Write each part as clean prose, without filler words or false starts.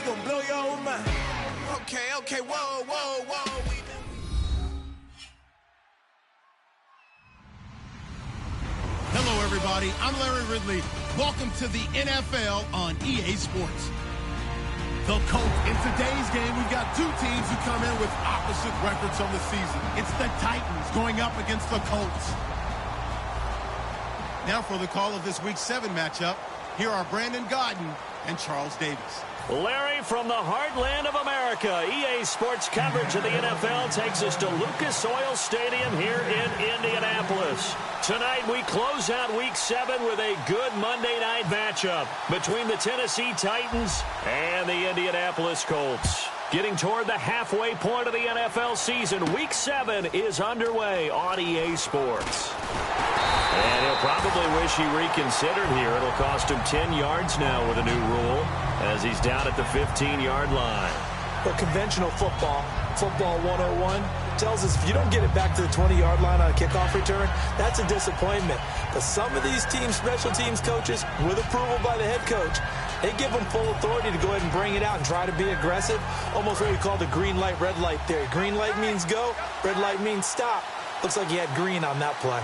gonna blow your own mind. Okay, whoa. Hello, everybody. I'm Larry Ridley. Welcome to the NFL on EA Sports. The Colts. In today's game, we've got two teams who come in with opposite records on the season. It's the Titans going up against the Colts. Now for the call of this Week 7 matchup, here are Brandon Gaudin and Charles Davis. Larry, from the heartland of America, EA Sports coverage of the NFL takes us to Lucas Oil Stadium here in Indianapolis. Tonight, we close out Week 7 with a good Monday night matchup between the Tennessee Titans and the Indianapolis Colts. Getting toward the halfway point of the NFL season, Week 7 is underway on EA Sports. And he'll probably wish he reconsidered here. It'll cost him 10 yards now with a new rule as he's down at the 15-yard line. But conventional football 101, tells us if you don't get it back to the 20-yard line on a kickoff return, that's a disappointment. But some of these teams, special teams coaches, with approval by the head coach, they give them full authority to go ahead and bring it out and try to be aggressive. Almost what we call the green light, red light theory. Green light means go, red light means stop. Looks like he had green on that play.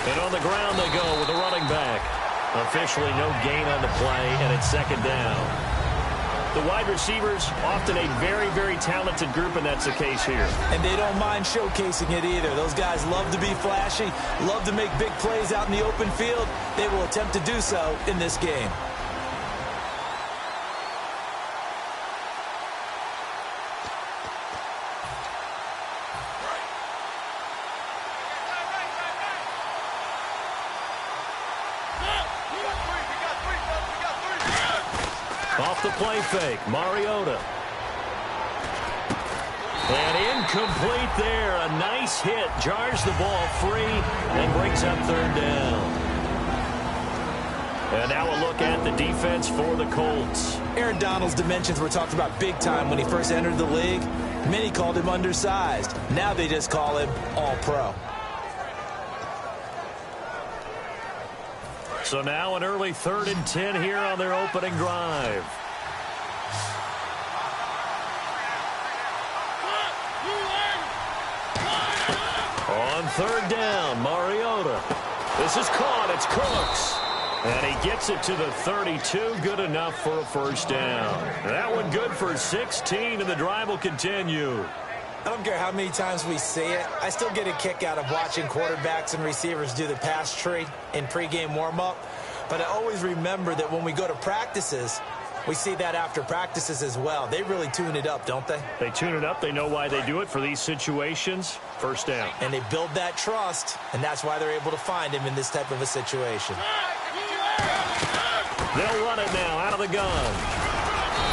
And on the ground they go with a running back. Officially no gain on the play, and it's second down. The wide receivers, often a very, very talented group, and that's the case here. And they don't mind showcasing it either. Those guys love to be flashy, love to make big plays out in the open field. They will attempt to do so in this game. Off the play fake, Mariota. And incomplete there. A nice hit. Jars the ball free and brings up third down. And now a look at the defense for the Colts. Aaron Donald's dimensions were talked about big time when he first entered the league. Many called him undersized. Now they just call him all-pro. So now an early 3rd and 10 here on their opening drive. On third down, Mariota. This is caught. It's Cooks. And he gets it to the 32. Good enough for a first down. That one good for 16, and the drive will continue. I don't care how many times we see it. I still get a kick out of watching quarterbacks and receivers do the pass tree in pregame warm-up. But I always remember that when we go to practices, we see that after practices as well. They really tune it up, don't they? They tune it up. They know why they do it for these situations. First down. And they build that trust, and that's why they're able to find him in this type of a situation. They'll run it now out of the gun.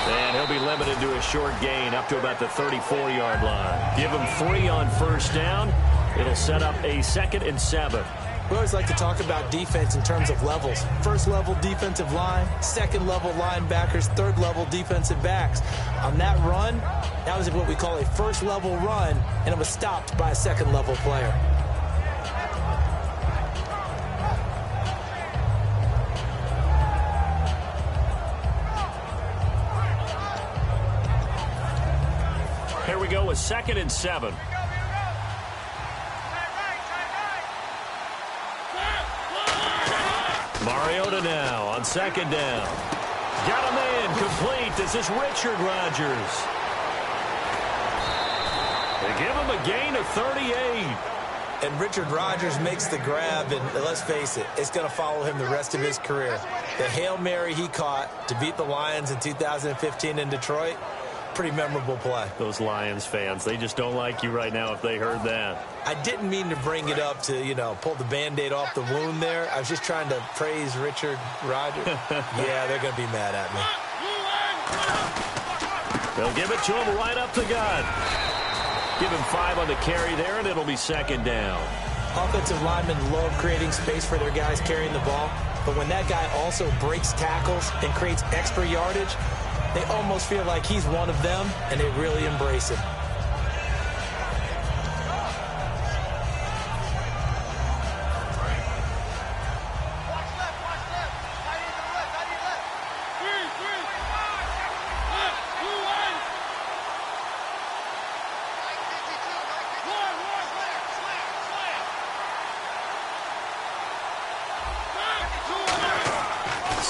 And he'll be limited to a short gain up to about the 34-yard line. Give him 3 on first down. It'll set up a 2nd and 7. We always like to talk about defense in terms of levels. First-level defensive line, second-level linebackers, third-level defensive backs. On that run, that was what we call a first-level run, and it was stopped by a second-level player. Here we go with 2nd and 7. Mariota now on 2nd down. Got a man complete. This is Richard Rodgers. They give him a gain of 38. And Richard Rodgers makes the grab, and let's face it, it's going to follow him the rest of his career. The Hail Mary he caught to beat the Lions in 2015 in Detroit, pretty memorable play. Those Lions fans, they just don't like you right now if they heard that. I didn't mean to bring it up to, pull the Band-Aid off the wound there. I was just trying to praise Richard Rodgers. Yeah, they're going to be mad at me. They'll give it to him right up the gut. Give him 5 on the carry there, and it'll be 2nd down. Offensive linemen love creating space for their guys carrying the ball, but when that guy also breaks tackles and creates extra yardage, they almost feel like he's one of them, and they really embrace him.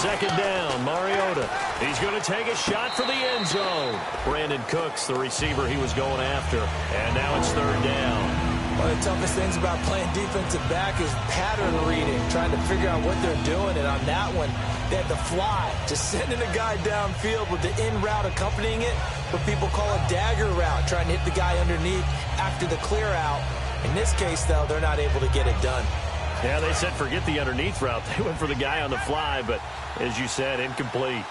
second down. Mariota. He's going to take a shot for the end zone. Brandon Cooks, the receiver he was going after. And now it's third down. One of the toughest things about playing defensive back is pattern reading, trying to figure out what they're doing. And on that one, they had to fly, just sending a guy downfield with the in route accompanying it, what people call a dagger route, trying to hit the guy underneath after the clear out. In this case, though, they're not able to get it done. Yeah, they said forget the underneath route. They went for the guy on the fly, but as you said, incomplete.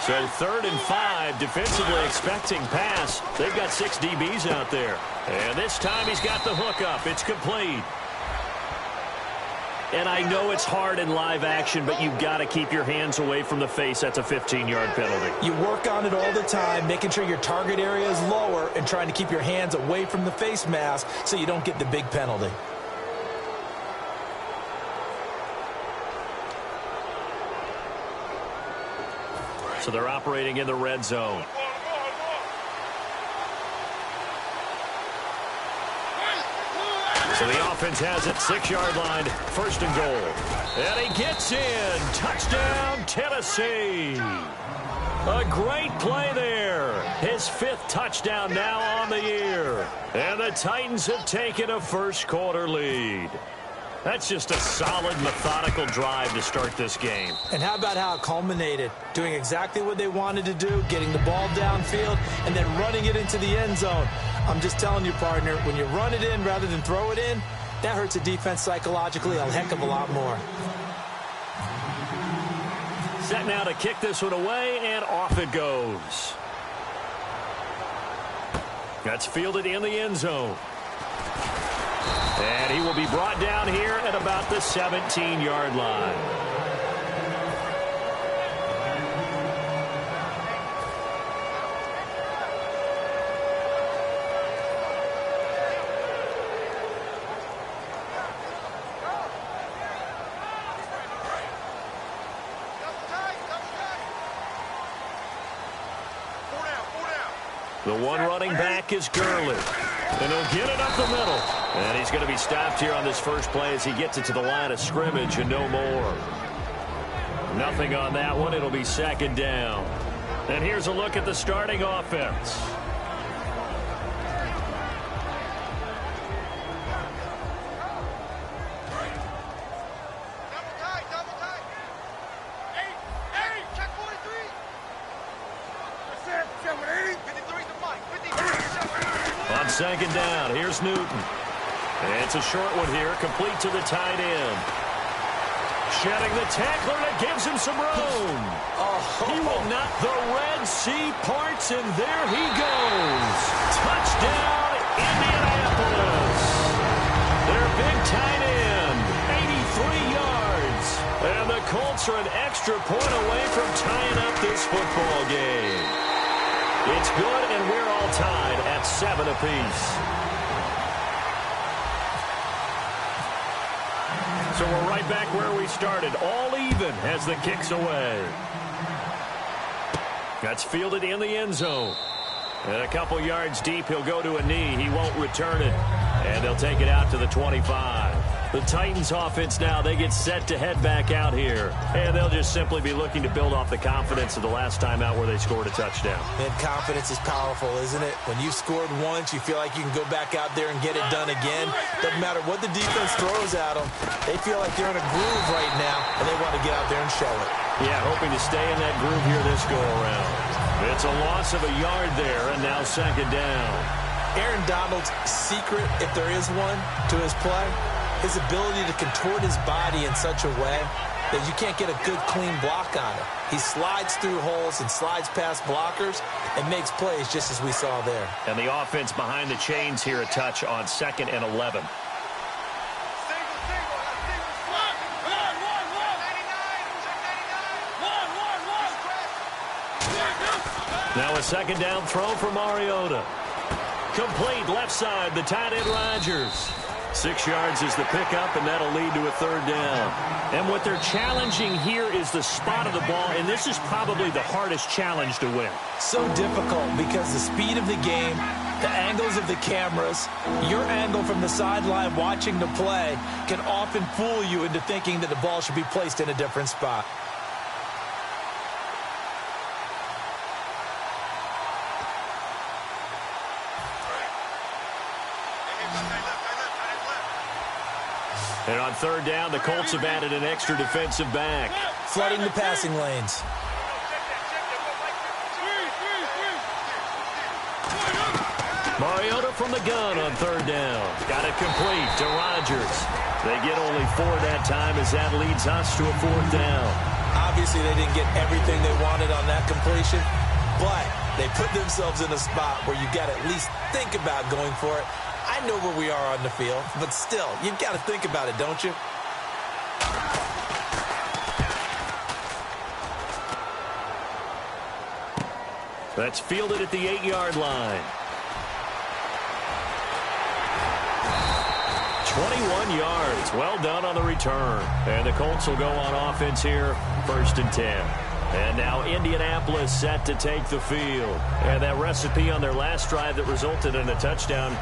So 3rd and 5, defensively expecting pass. They've got 6 DBs out there. And this time he's got the hook up. It's complete. And I know it's hard in live action, but you've got to keep your hands away from the face. That's a 15-yard penalty. You work on it all the time, making sure your target area is lower and trying to keep your hands away from the face mask so you don't get the big penalty. So they're operating in the red zone. So the offense has it, 6-yard line, 1st and goal. And he gets in. Touchdown, Tennessee. A great play there. His 5th touchdown now on the year. And the Titans have taken a first-quarter lead. That's just a solid, methodical drive to start this game. And how about how it culminated? Doing exactly what they wanted to do, getting the ball downfield, and then running it into the end zone. I'm just telling you, partner, when you run it in rather than throw it in, that hurts a defense psychologically a heck of a lot more. Set now to kick this one away, and off it goes. That's fielded in the end zone. And he will be brought down here at about the 17-yard line. The one running back is Gurley. And he'll get it up the middle. And he's going to be stopped here on this first play as he gets it to the line of scrimmage and no more. Nothing on that one. It'll be 2nd down. And here's a look at the starting offense. On 2nd down, here's Newton. And it's a short one here, complete to the tight end. Shedding the tackler, and it gives him some room. He will not. The Red Sea parts, and there he goes. Touchdown, Indianapolis. Their big tight end, 83 yards. And the Colts are an extra point away from tying up this football game. It's good, and we're all tied at 7 apiece. So we're right back where we started, all even as the kick's away. That's fielded in the end zone. And a couple yards deep, he'll go to a knee. He won't return it. And they'll take it out to the 25. The Titans offense now, they get set to head back out here. And they'll just simply be looking to build off the confidence of the last time out where they scored a touchdown. And confidence is powerful, isn't it? When you've scored once, you feel like you can go back out there and get it done again. Doesn't matter what the defense throws at them. They feel like they're in a groove right now, and they want to get out there and show it. Yeah, hoping to stay in that groove here this go-around. It's a loss of a yard there, and now 2nd down. Aaron Donald's secret, if there is one, to his play, his ability to contort his body in such a way that you can't get a good, clean block on it. He slides through holes and slides past blockers and makes plays just as we saw there. And the offense behind the chains here a touch on 2nd and 11. Now a 2nd down throw for Mariota. Complete left side, the tight end Rodgers. 6 yards is the pickup, and that'll lead to a 3rd down. And what they're challenging here is the spot of the ball, and this is probably the hardest challenge to win. So difficult because the speed of the game, The angles of the cameras, your angle from the sideline watching the play can often fool you into thinking that the ball should be placed in a different spot. And on third down, the Colts have added an extra defensive back. Flooding the passing lanes. Mariota from the gun on third down. Got it complete to Rodgers. They get only 4 that time as that leads us to a fourth down. Obviously, they didn't get everything they wanted on that completion, but they put themselves in a spot where you got to at least think about going for it. I know where we are on the field, but still, you've got to think about it, don't you? That's fielded at the 8-yard line. 21 yards. Well done on the return. And the Colts will go on offense here, 1st and 10. And now Indianapolis set to take the field. And that recipe on their last drive that resulted in a touchdown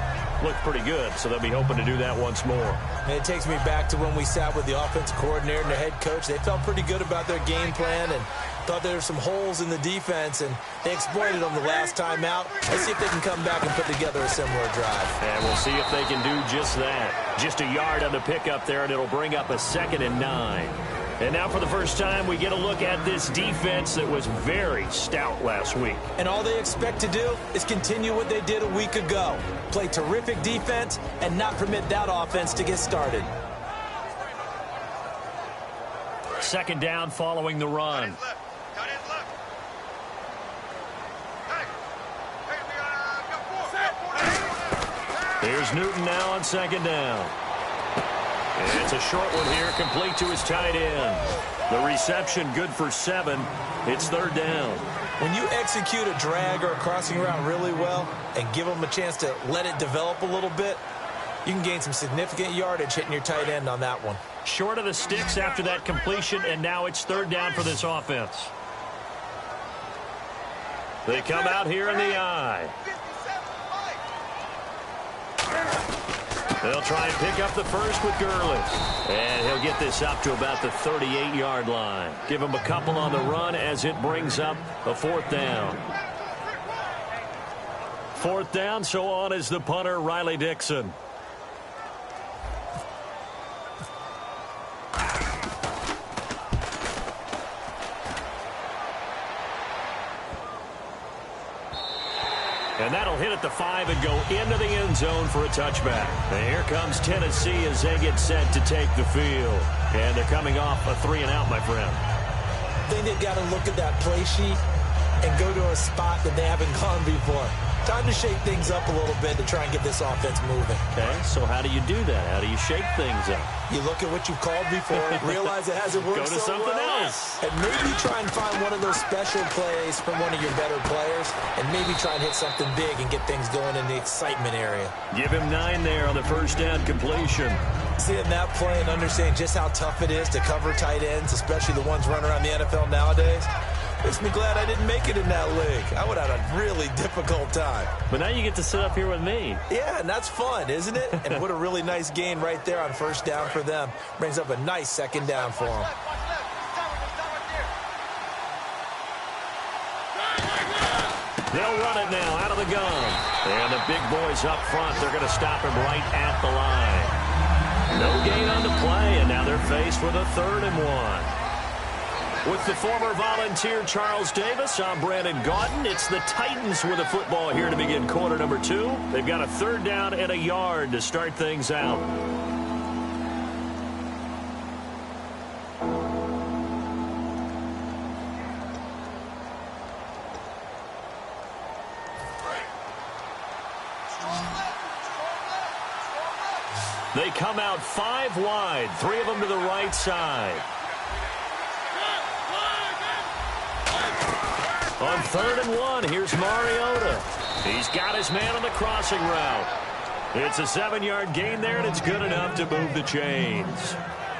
looked pretty good, so they'll be hoping to do that once more. And it takes me back to when we sat with the offensive coordinator and the head coach. They felt pretty good about their game plan and thought there were some holes in the defense, and they exploited them the last time out. Let's see if they can come back and put together a similar drive. And we'll see if they can do just that. Just a yard on the pickup there, and it'll bring up a 2nd and 9. And now for the first time, we get a look at this defense that was very stout last week. And all they expect to do is continue what they did a week ago. Play terrific defense and not permit that offense to get started. 2nd down following the run. Here's Newton now on 2nd down. And it's a short one here, complete to his tight end. The reception good for 7. It's 3rd down. When you execute a drag or a crossing route really well and give them a chance to let it develop a little bit, you can gain some significant yardage hitting your tight end on that one. Short of the sticks after that completion, and now it's 3rd down for this offense. They come out here in the eye. They'll try and pick up the first with Gurley. And he'll get this up to about the 38-yard line. Give him a couple on the run as it brings up a 4th down. 4th down, so on is the punter, Riley Dixon. And that'll hit at the 5 and go into the end zone for a touchback. And here comes Tennessee as they get set to take the field. And they're coming off a 3-and-out, my friend. I think they've got to look at that play sheet and go to a spot that they haven't gone before. Time to shake things up a little bit to try and get this offense moving. Okay, so how do you do that? How do you shake things up? You look at what you've called before, realize it hasn't worked Go to something else. and maybe try and find one of those special plays from one of your better players, and maybe try and hit something big and get things going in the excitement area. Give him 9 there on the 1st down completion. Seeing that play and understanding just how tough it is to cover tight ends, especially the ones running around the NFL nowadays, makes me glad I didn't make it in that league. I would have had a really difficult time. But now you get to sit up here with me. Yeah, and that's fun, isn't it? And what a really nice gain right there on 1st down for them. Brings up a nice 2nd down for them. They'll run it now out of the gun. And the big boys up front, they're going to stop him right at the line. No gain on the play, and now they're faced with a 3rd and 1. With the former Volunteer Charles Davis, I'm Brandon Gaudin. It's the Titans with the football here to begin quarter number 2. They've got a 3rd down and a yard to start things out. They come out 5 wide, 3 of them to the right side. On 3rd and 1, here's Mariota. He's got his man on the crossing route. It's a 7-yard gain there, and it's good enough to move the chains.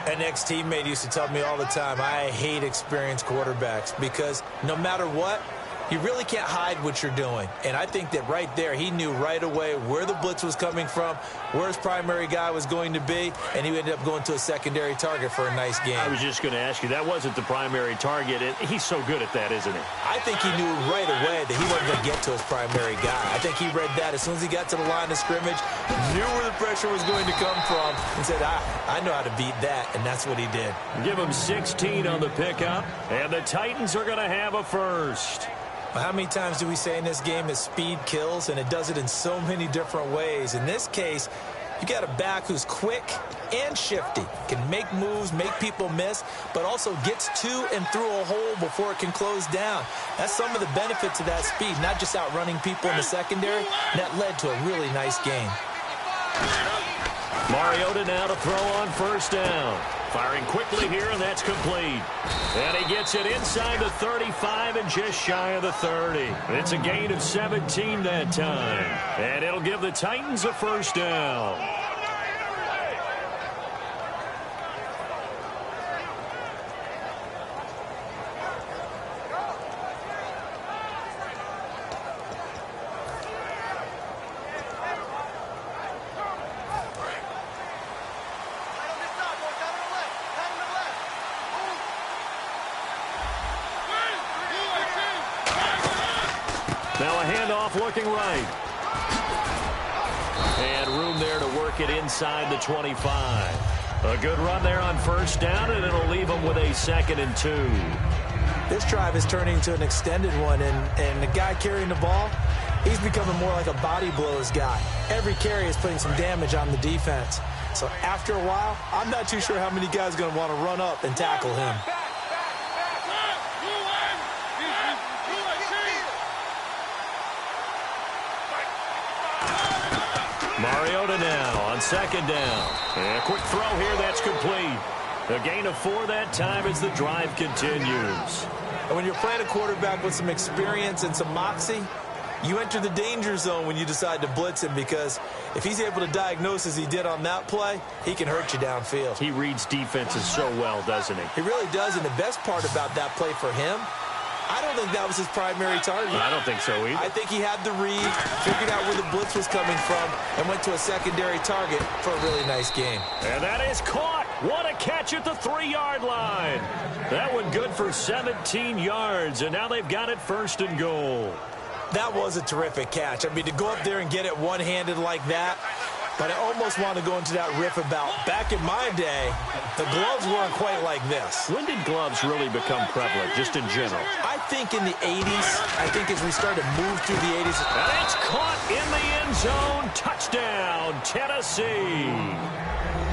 An ex-teammate used to tell me all the time, I hate experienced quarterbacks because no matter what, You really can't hide what you're doing. And I think that right there, he knew right away where the blitz was coming from, where his primary guy was going to be, and he ended up going to a secondary target for a nice game. I was just going to ask you, that wasn't the primary target. He's so good at that, isn't he? I think he knew right away that he wasn't going to get to his primary guy. I think he read that as soon as he got to the line of scrimmage, knew where the pressure was going to come from, and said, I know how to beat that, and that's what he did. Give him 16 on the pickup, and the Titans are going to have a first. How many times do we say in this game that speed kills, and it does it in so many different ways? In this case, you got a back who's quick and shifty, can make moves, make people miss, but also gets to and through a hole before it can close down. That's some of the benefits of that speed, not just outrunning people in the secondary. That led to a really nice game. Mariota now to throw on first down. Firing quickly here, and that's complete. And he gets it inside the 35 and just shy of the 30. It's a gain of 17 that time. And it'll give the Titans a first down. Now a handoff looking right. And room there to work it inside the 25. A good run there on first down, and it'll leave them with a 2nd and 2. This drive is turning into an extended one, and the guy carrying the ball, he's becoming more like a body blows guy. Every carry is putting some damage on the defense. So after a while, I'm not too sure how many guys are going to want to run up and tackle him. Mariota now on 2nd down. And a quick throw here, that's complete. A gain of 4 that time as the drive continues. And when you're playing a quarterback with some experience and some moxie, you enter the danger zone when you decide to blitz him, because if he's able to diagnose as he did on that play, he can hurt you downfield. He reads defenses so well, doesn't he? He really does, and the best part about that play for him, I don't think that was his primary target. I don't think so either. I think he had the read, figured out where the blitz was coming from, and went to a secondary target for a really nice game. And that is caught. What a catch at the 3-yard line. That one good for 17 yards, and now they've got it 1st and goal. That was a terrific catch. I mean, to go up there and get it one-handed like that, but I almost want to go into that riff about back in my day, the gloves weren't quite like this. When did gloves really become prevalent, just in general? I think in the 80s. I think as we started to move through the 80s. And it's caught in the end zone. Touchdown, Tennessee.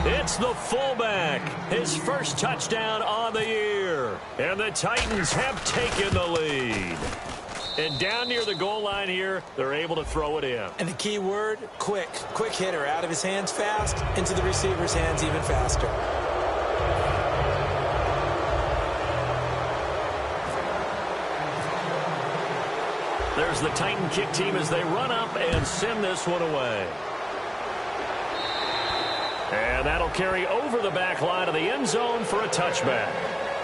It's the fullback. His first touchdown on the year. And the Titans have taken the lead. And down near the goal line here, they're able to throw it in. And the key word, quick. Quick hitter. Out of his hands fast, into the receiver's hands even faster. There's the Titan kick team as they run up and send this one away. And that'll carry over the back line of the end zone for a touchback.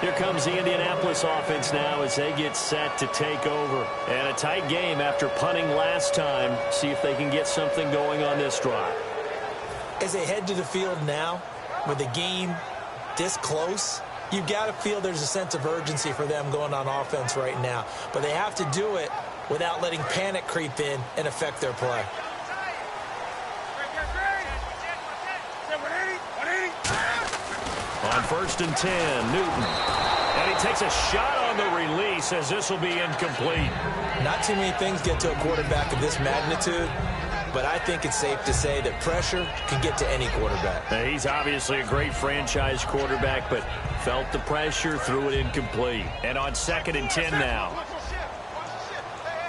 Here comes the Indianapolis offense now as they get set to take over. And a tight game after punting last time. See if they can get something going on this drive. As they head to the field now, with the game this close, you've got to feel there's a sense of urgency for them going on offense right now. But they have to do it without letting panic creep in and affect their play. On 1st and 10, Newton. And he takes a shot on the release as this will be incomplete. Not too many things get to a quarterback of this magnitude, but I think it's safe to say that pressure can get to any quarterback. He's obviously a great franchise quarterback, but felt the pressure, threw it incomplete. And on 2nd and 10 now.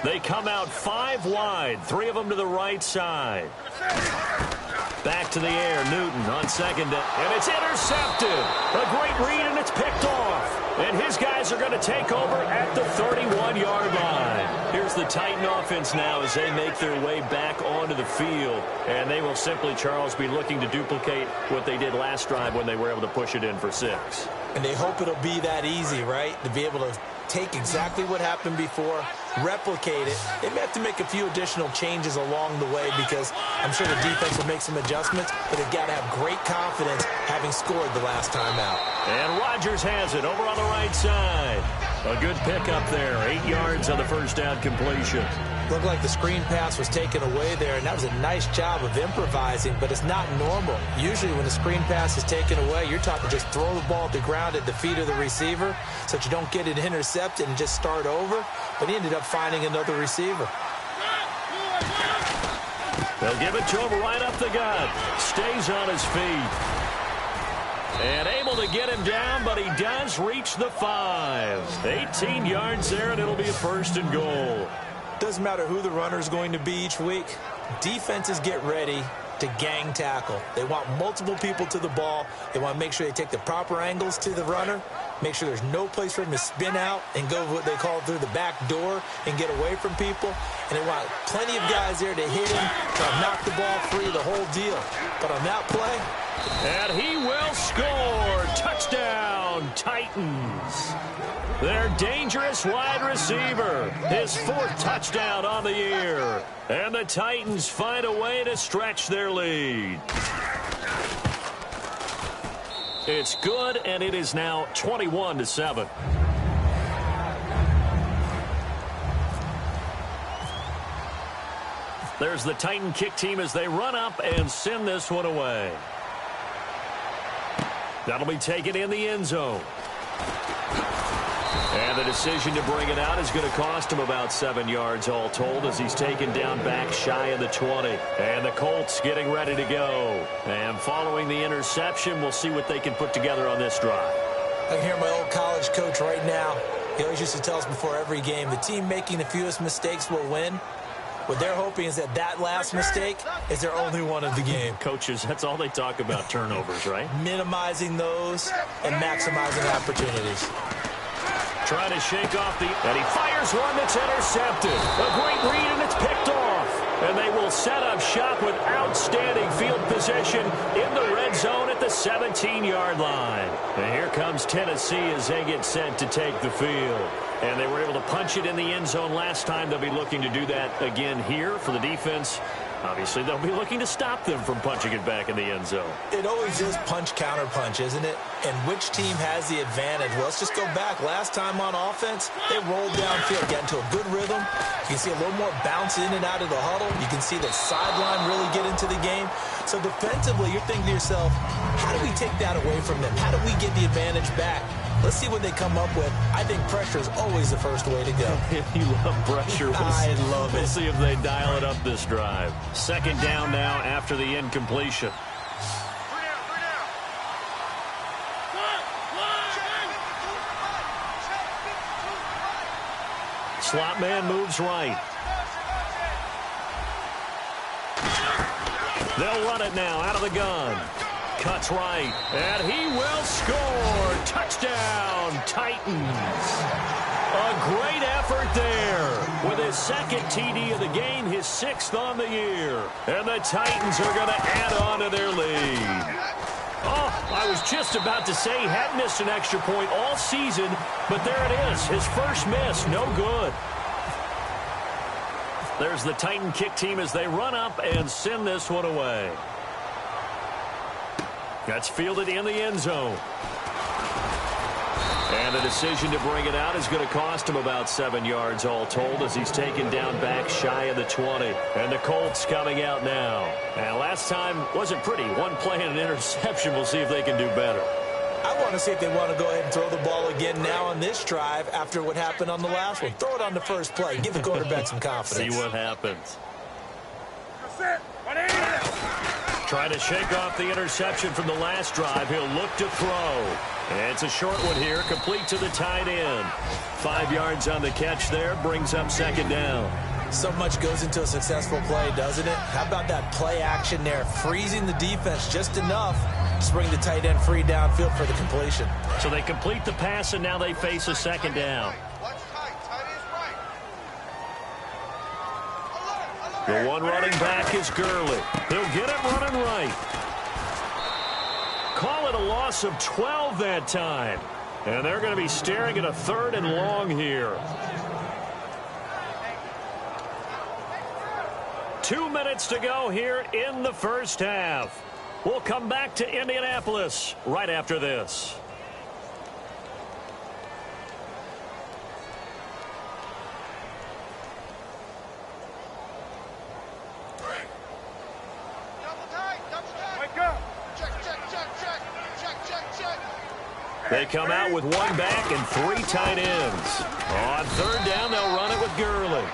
They come out 5 wide, 3 of them to the right side. Back to the air, Newton on 2nd down, and it's intercepted. A great read, and it's picked off. And his guys are going to take over at the 31-yard line. Here's the Titan offense now as they make their way back onto the field. And they will simply, Charles, be looking to duplicate what they did last drive when they were able to push it in for 6. And they hope it'll be that easy, right? To be able to take exactly what happened before, replicate it, they may have to make a few additional changes along the way because I'm sure the defense will make some adjustments, but they've got to have great confidence having scored the last time out. And Rodgers has it over on the right side. A good pickup there, 8 yards on the first down completion. Looked like the screen pass was taken away there, and that was a nice job of improvising, but it's not normal. Usually when the screen pass is taken away, you're taught to just throw the ball at the ground at the feet of the receiver so that you don't get it intercepted and just start over, but he ended up finding another receiver. They'll give it to him right up the gut. Stays on his feet. And able to get him down, but he does reach the 5. 18 yards there, and it'll be a 1st and goal. Doesn't matter who the runner is going to be each week. Defenses get ready to gang tackle. They want multiple people to the ball. They want to make sure they take the proper angles to the runner, make sure there's no place for him to spin out and go what they call through the back door and get away from people. And they want plenty of guys there to hit him, to knock the ball free, the whole deal. But on that play, and he will score. Touchdown, Titans. Their dangerous wide receiver. His 4th touchdown on the year. And the Titans find a way to stretch their lead. It's good, and it is now 21-7. There's the Titan kick team as they run up and send this one away. That'll be taken in the end zone. And the decision to bring it out is going to cost him about 7 yards all told as he's taken down back shy of the 20. And the Colts getting ready to go. And following the interception, we'll see what they can put together on this drive. I can hear my old college coach right now. He always used to tell us before every game, the team making the fewest mistakes will win. What they're hoping is that last mistake is their only one of the game. Coaches, that's all they talk about, turnovers, right? Minimizing those and maximizing opportunities. Trying to shake off and he fires one that's intercepted. A great read, and it's picked off. And they will set up shop with outstanding field position in the red zone at the 17-yard line. And here comes Tennessee as they get set to take the field. And they were able to punch it in the end zone last time. They'll be looking to do that again here for the defense. Obviously, they'll be looking to stop them from punching it back in the end zone. It always is punch-counter-punch, isn't it? And which team has the advantage? Well, let's just go back. Last time on offense, they rolled downfield, got into a good rhythm. You can see a little more bounce in and out of the huddle. You can see the sideline really get into the game. So defensively, you're thinking to yourself, how do we take that away from them? How do we get the advantage back? Let's see what they come up with. I think pressure is always the first way to go. You love pressure. I love it. We'll see if they dial it up this drive. 2nd down now after the incompletion. Slot man moves right. They'll run it now out of the gun. Cuts right, and he will score. Touchdown, Titans. A great effort there. With his 2nd TD of the game, his 6th on the year. And the Titans are going to add on to their lead. Oh, I was just about to say he hadn't missed an extra point all season, but there it is. His first miss, no good. There's the Titan kick team as they run up and send this one away. That's fielded in the end zone. And the decision to bring it out is going to cost him about 7 yards all told as he's taken down back shy of the 20. And the Colts coming out now. And last time wasn't pretty. One play and an interception. We'll see if they can do better. I want to see if they want to go ahead and throw the ball again now on this drive after what happened on the last one. Throw it on the first play. Give the quarterback some confidence. See what happens. Trying to shake off the interception from the last drive. He'll look to throw. And it's a short one here, complete to the tight end. 5 yards on the catch there, brings up 2nd down. So much goes into a successful play, doesn't it? How about that play action there, freezing the defense just enough to bring the tight end free downfield for the completion. So they complete the pass, and now they face a 2nd down. The one running back is Gurley. He'll get it running right. Call it a loss of 12 that time. And they're going to be staring at a 3rd and long here. 2 minutes to go here in the first half. We'll come back to Indianapolis right after this. They come out with one back and 3 tight ends. On third down, they'll run it with Gurley.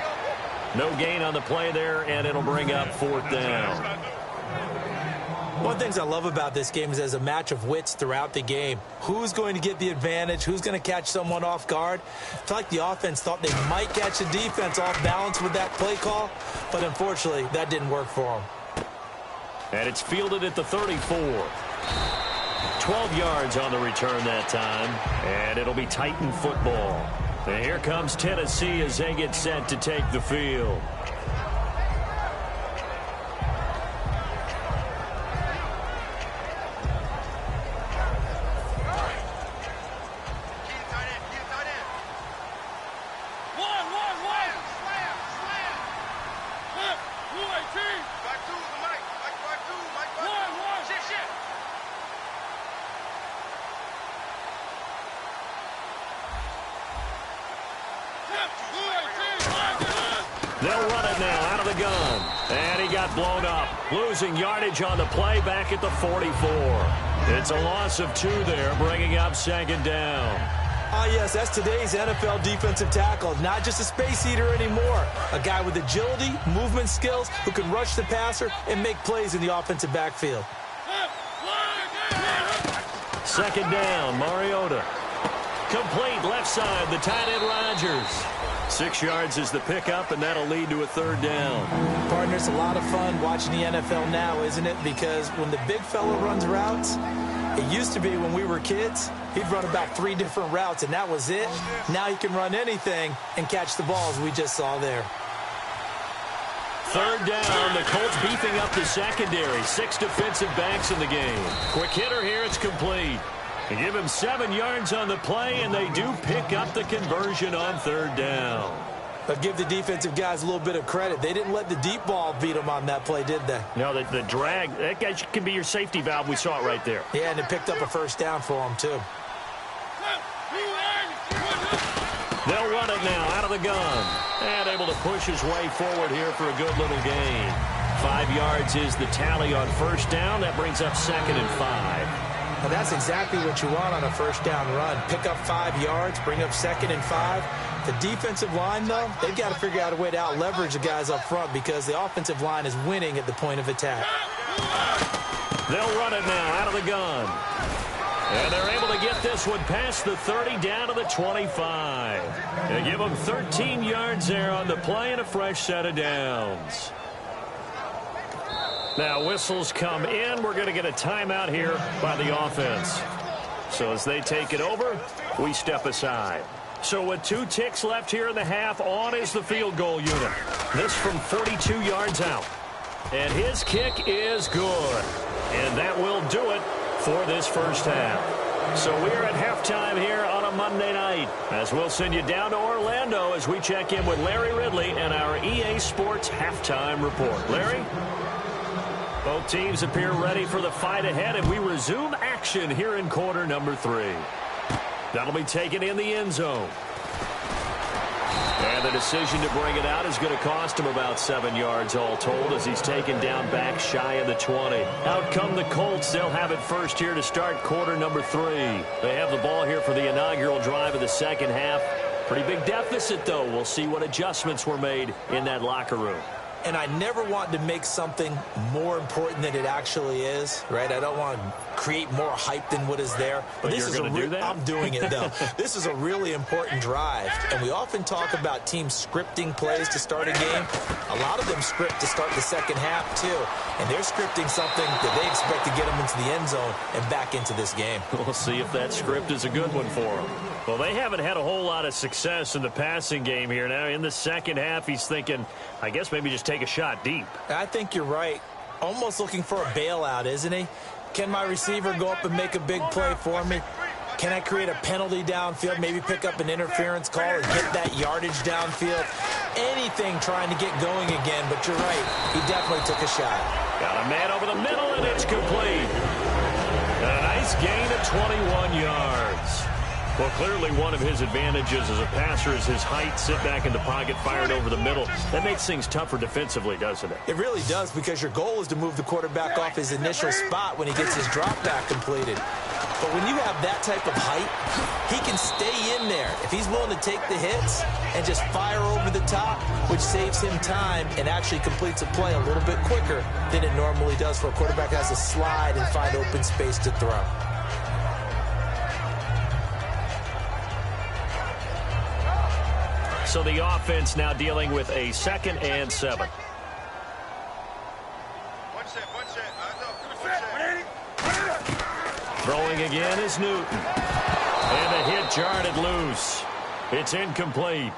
No gain on the play there, and it'll bring up 4th down. One of the things I love about this game is there's a match of wits throughout the game. Who's going to get the advantage? Who's going to catch someone off guard? I feel like the offense thought they might catch the defense off balance with that play call, but unfortunately, that didn't work for them. And it's fielded at the 34. 12 yards on the return that time, and it'll be Titan football. And here comes Tennessee as they get set to take the field. They'll run it now out of the gun. And he got blown up. Losing yardage on the play back at the 44. It's a loss of 2 there, bringing up 2nd down. Yes, that's today's NFL defensive tackle. Not just a space eater anymore. A guy with agility, movement skills, who can rush the passer and make plays in the offensive backfield. 2nd down, Mariota. Complete left side, the tight end Rodgers. 6 yards is the pickup, and that'll lead to a 3rd down. Partner, it's a lot of fun watching the NFL now, isn't it? Because when the big fella runs routes, it used to be when we were kids, he'd run about 3 different routes, and that was it. Now he can run anything and catch the balls we just saw there. 3rd down, the Colts beefing up the secondary. 6 defensive backs in the game. Quick hitter here, it's complete. They give him 7 yards on the play, and they do pick up the conversion on 3rd down. But give the defensive guys a little bit of credit. They didn't let the deep ball beat them on that play, did they? No, the drag, that guy can be your safety valve. We saw it right there. Yeah, and it picked up a 1st down for them, too. They'll run it now out of the gun. And able to push his way forward here for a good little gain. 5 yards is the tally on 1st down. That brings up 2nd and 5. Well, that's exactly what you want on a 1st down run. Pick up 5 yards, bring up 2nd and 5. The defensive line, though, they've got to figure out a way to out-leverage the guys up front because the offensive line is winning at the point of attack. They'll run it now out of the gun. And they're able to get this one past the 30 down to the 25. They give them 13 yards there on the play and a fresh set of downs. Now whistles come in. We're going to get a timeout here by the offense. So as they take it over, we step aside. So with 2 ticks left here in the half, on is the field goal unit. This from 42 yards out. And his kick is good. And that will do it for this first half. So we're at halftime here on a Monday night, as we'll send you down to Orlando as we check in with Larry Ridley and our EA Sports halftime report. Larry? Both teams appear ready for the fight ahead, and we resume action here in quarter number 3. That'll be taken in the end zone. And the decision to bring it out is going to cost him about 7 yards all told as he's taken down back shy of the 20. Out come the Colts. They'll have it first here to start quarter number 3. They have the ball here for the inaugural drive of the second half. Pretty big deficit, though. We'll see what adjustments were made in that locker room. And I never want to make something more important than it actually is, right? I don't want to create more hype than what is there. But this you're going to do that? I'm doing it, though. This is a really important drive. And we often talk about teams scripting plays to start a game. A lot of them script to start the second half, too. And they're scripting something that they expect to get them into the end zone and back into this game. We'll see if that script is a good one for them. Well, they haven't had a whole lot of success in the passing game here. Now, in the second half, he's thinking, I guess maybe just take a shot deep. I think you're right. Almost looking for a bailout, isn't he? Can my receiver go up and make a big play for me? Can I create a penalty downfield, maybe pick up an interference call and get that yardage downfield? Anything trying to get going again, but you're right. He definitely took a shot. Got a man over the middle, and it's complete. A nice gain of 21 yards. Well, clearly one of his advantages as a passer is his height. Sit back in the pocket, fired over the middle. That makes things tougher defensively, doesn't it? It really does, because your goal is to move the quarterback off his initial spot when he gets his drop back completed. But when you have that type of height, he can stay in there if he's willing to take the hits and just fire over the top, which saves him time and actually completes a play a little bit quicker than it normally does for a quarterback that has to slide and find open space to throw. So the offense now dealing with a 2nd and 7. Throwing again is Newton. And the hit jarred loose. It's incomplete.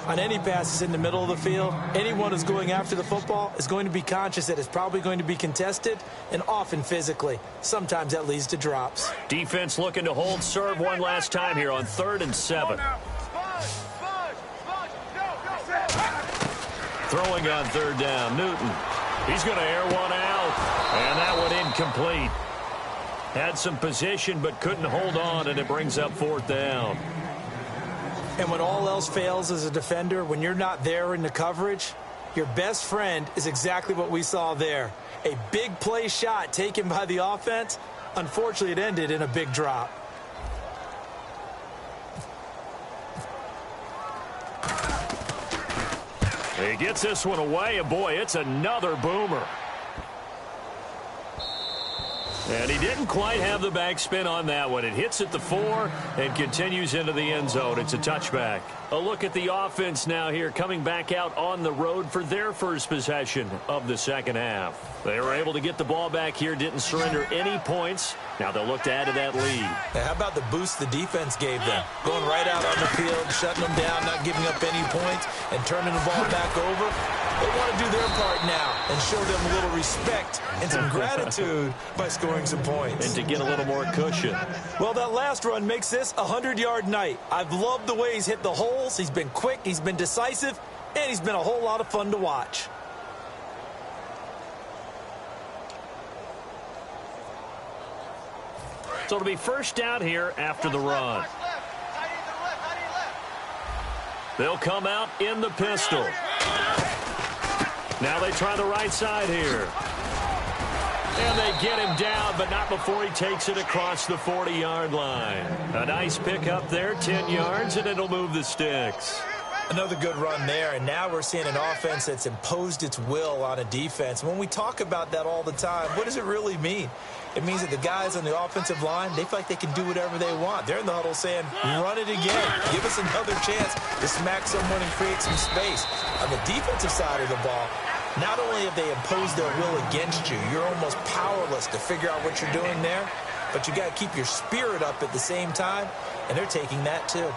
On any passes in the middle of the field, anyone who's going after the football is going to be conscious that it's probably going to be contested, and often physically. Sometimes that leads to drops. Defense looking to hold serve one last time here on 3rd and 7. Throwing on 3rd down, Newton. He's going to air one out, and that one incomplete. Had some position but couldn't hold on, and it brings up 4th down. And when all else fails as a defender, when you're not there in the coverage, your best friend is exactly what we saw there. A big play shot taken by the offense. Unfortunately, it ended in a big drop. He gets this one away, and boy, it's another boomer. And he didn't quite have the backspin on that one. It hits at the 4 and continues into the end zone. It's a touchback. A look at the offense now here, coming back out on the road for their first possession of the second half. They were able to get the ball back here, didn't surrender any points. Now they'll look to add to that lead. Now, how about the boost the defense gave them? Going right out on the field, shutting them down, not giving up any points, and turning the ball back over. They want to do their part now and show them a little respect and some gratitude by scoring some points. And to get a little more cushion. Well, that last run makes this a 100-yard night. I've loved the way he's hit the holes. He's been quick, he's been decisive, and he's been a whole lot of fun to watch. So it'll be first down here after the run. They'll come out in the pistol. Now they try the right side here. And they get him down, but not before he takes it across the 40-yard line. A nice pickup there, 10 yards, and it'll move the sticks. Another good run there, and now we're seeing an offense that's imposed its will on a defense. When we talk about that all the time, what does it really mean? It means that the guys on the offensive line, they feel like they can do whatever they want. They're in the huddle saying, run it again. Give us another chance to smack someone and create some space. On the defensive side of the ball, not only have they imposed their will against you, you're almost powerless to figure out what you're doing there, but you got to keep your spirit up at the same time, and they're taking that too.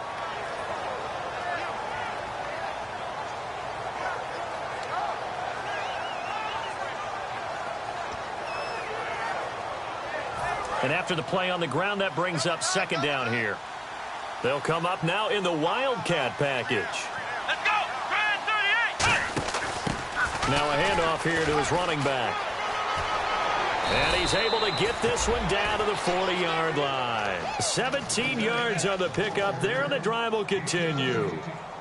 And after the play on the ground, that brings up second down here. They'll come up now in the Wildcat package. Let's go! 38! Now a handoff here to his running back. And he's able to get this one down to the 40-yard line. 17 yards on the pickup there, and the drive will continue.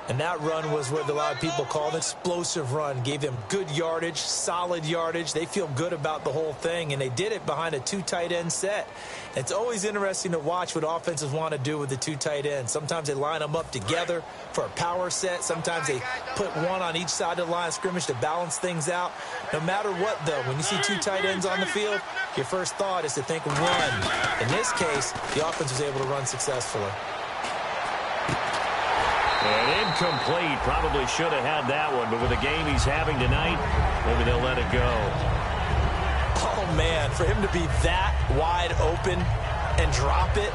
And that run was what a lot of people call an explosive run. Gave them good yardage, solid yardage. They feel good about the whole thing, and they did it behind a 2 tight end set. It's always interesting to watch what offenses want to do with the 2 tight ends. Sometimes they line them up together for a power set. Sometimes they put one on each side of the line of scrimmage to balance things out. No matter what, though, when you see 2 tight ends on the field, your first thought is to think run. In this case, the offense was able to run successfully. And incomplete. Probably should have had that one, but with the game he's having tonight, maybe they'll let it go. Oh, man, for him to be that wide open and drop it,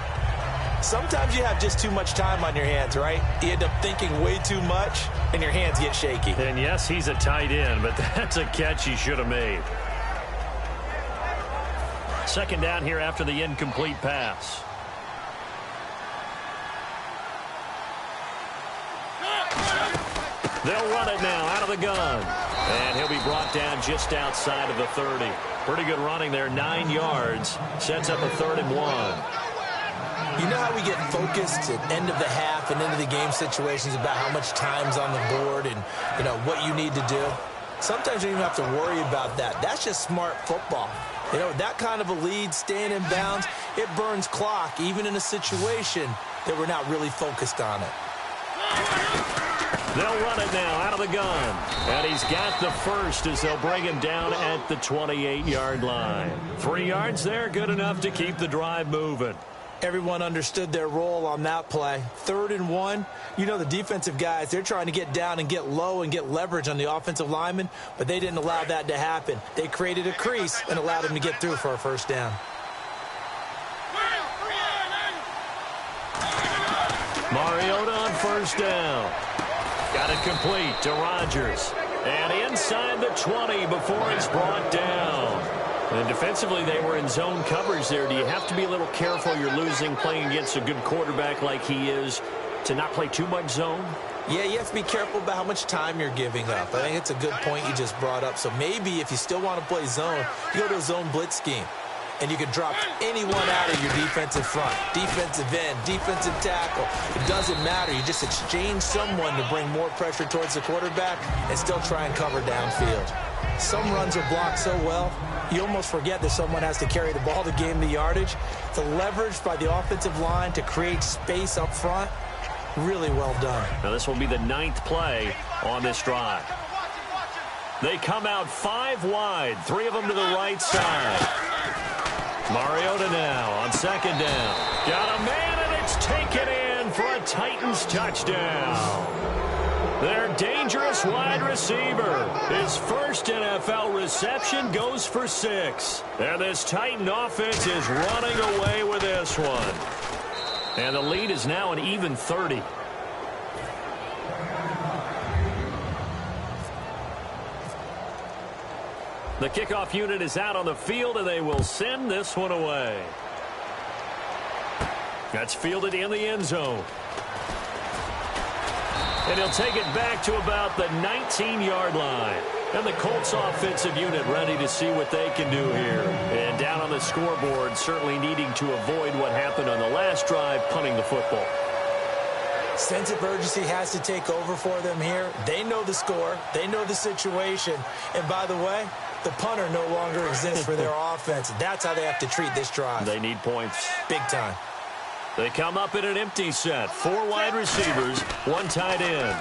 sometimes you have just too much time on your hands, right? You end up thinking way too much, and your hands get shaky. And, yes, he's a tight end, but that's a catch he should have made. Second down here after the incomplete pass. They'll run it now out of the gun. And he'll be brought down just outside of the 30. Pretty good running there, 9 yards. Sets up a 3rd and 1. You know how we get focused at end of the half and into the game situations about how much time's on the board and, you know, what you need to do? Sometimes you don't even have to worry about that. That's just smart football. You know, that kind of a lead, staying in bounds, it burns clock, even in a situation that we're not really focused on it. They'll run it now out of the gun. And he's got the first as they'll bring him down at the 28-yard line. 3 yards there, good enough to keep the drive moving. Everyone understood their role on that play. 3rd and 1. You know, the defensive guys, they're trying to get down and get low and get leverage on the offensive lineman, but they didn't allow that to happen. They created a crease and allowed him to get through for a first down. Mariota on first down. Got it complete to Rodgers. And inside the 20 before he's brought down. And defensively, they were in zone coverage there. Do you have to be a little careful? You're losing playing against a good quarterback like he is to not play too much zone? Yeah, you have to be careful about how much time you're giving up. I think it's a good point you just brought up. So maybe if you still want to play zone, you go to a zone blitz scheme. And you can drop anyone out of your defensive front, defensive end, defensive tackle. It doesn't matter. You just exchange someone to bring more pressure towards the quarterback and still try and cover downfield. Some runs are blocked so well, you almost forget that someone has to carry the ball to gain the yardage. The leverage by the offensive line to create space up front, really well done. Now this will be the 9th play on this drive. They come out 5 wide, 3 of them to the right side. Mariota now on 2nd down. Got a man, and it's taken in for a Titans touchdown. Their dangerous wide receiver. His first NFL reception goes for 6. And this Titan offense is running away with this one. And the lead is now an even 30. The kickoff unit is out on the field, and they will send this one away. That's fielded in the end zone. And he'll take it back to about the 19-yard line. And the Colts offensive unit ready to see what they can do here. And down on the scoreboard, certainly needing to avoid what happened on the last drive, punting the football. Sense of urgency has to take over for them here. They know the score. They know the situation. And by the way, the punter no longer exists for their offense. That's how they have to treat this drive. They need points. Big time. They come up in an empty set. 4 wide receivers, 1 tight end.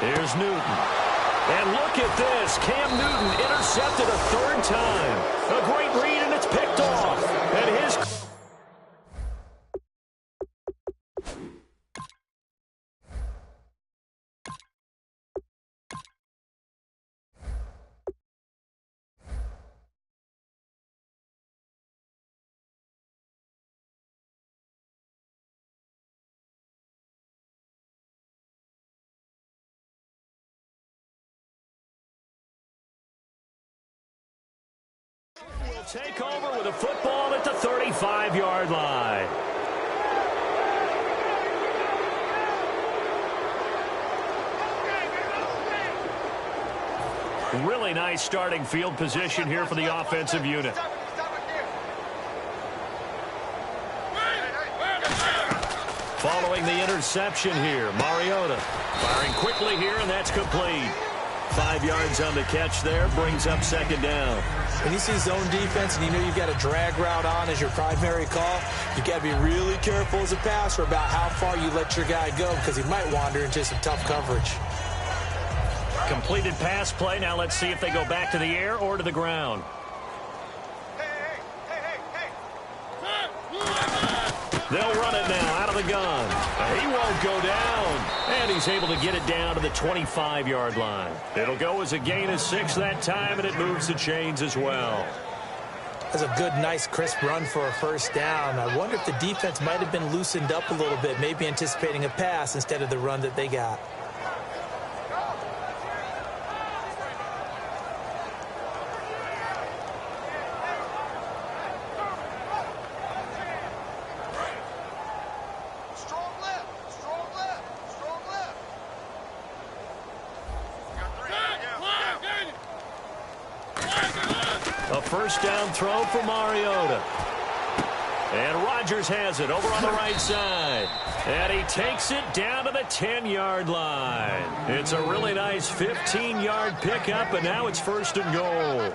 Here's Newton. And look at this. Cam Newton intercepted a 3rd time. A great read, and it's picked off. And his... will take over with a football at the 35-yard line. Really nice starting field position here for the offensive unit. Following the interception here, Mariota firing quickly here, and that's complete. 5 yards on the catch there, brings up 2nd down. When you see zone defense and you know you've got a drag route on as your primary call, you've got to be really careful as a passer about how far you let your guy go because he might wander into some tough coverage. Completed pass play. Now let's see if they go back to the air or to the ground. They'll run it now out of the gun. He won't go down. And he's able to get it down to the 25-yard line. It'll go as a gain of 6 that time, and it moves the chains as well. That's a good, nice, crisp run for a first down. I wonder if the defense might have been loosened up a little bit, maybe anticipating a pass instead of the run that they got. A first down throw for Mariota. And Rodgers has it over on the right side. And he takes it down to the 10-yard line. It's a really nice 15-yard pickup, and now it's first and goal.